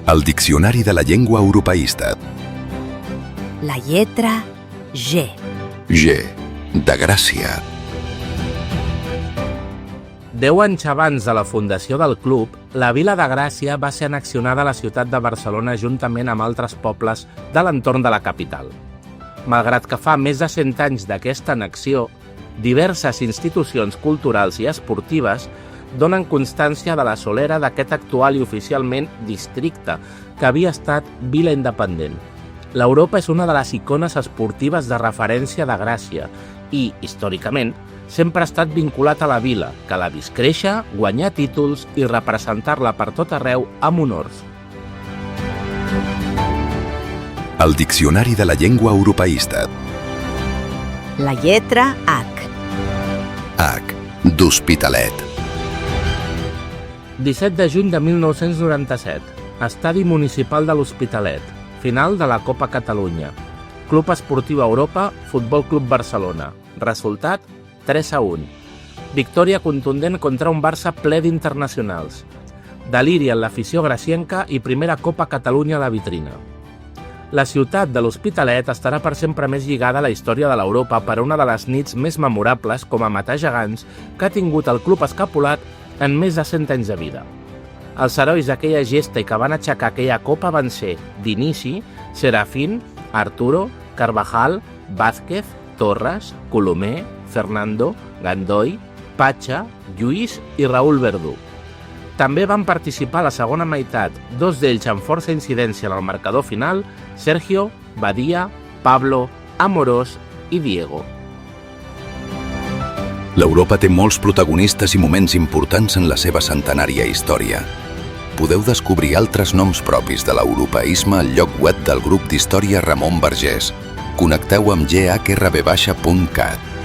El Diccionari de la Llengua Europeista. La lletra G. G, de Gràcia. 10 anys abans de la fundació del club, la vila de Gràcia va ser annexionada a la ciutat de Barcelona juntament amb altres pobles de l'entorn de la capital. Malgrat que fa més de 100 anys d'aquesta annexió, diverses institucions culturals i esportives donen constància de la solera d'aquest actual i oficialment districte, que havia estat vila independent. L'Europa és una de les icones esportives de referència de Gràcia i, històricament, sempre ha estat vinculat a la vila, que l'ha vist créixer, guanyar títols i representar-la per tot arreu amb honors. El Diccionari de la Llengua Europeista. La lletra H. H, d'Hospitalet. 17 de juny de 1997. Estadi municipal de l'Hospitalet. Final de la Copa Catalunya. Club Esportiu Europa, Futbol Club Barcelona. Resultat: 3-1. Victòria contundent contra un Barça ple d'internacionals. Deliri en l'afició gracienca i primera Copa Catalunya a la vitrina. La ciutat de l'Hospitalet estarà per sempre més lligada a la història de l'Europa per una de les nits més memorables com a matar gegants que ha tingut el club escapulat en més de 100 anys de vida. Els herois d'aquella gesta i que van aixecar aquella copa van ser, d'inici, Serafín, Arturo, Carvajal, Vázquez, Torres, Colomer, Fernando, Gandoy, Pacha, Lluís i Raúl Verdú. També van participar a la segona meitat, dos d'ells amb força incidència en el marcador final, Sergio, Badia, Pablo, Amorós i Diego. L'Europa té molts protagonistes i moments importants en la seva centenària història. Podeu descobrir altres noms propis de l'europeisme al lloc web del grup d'història Ramon Vergés. Connecteu amb ghb.cat.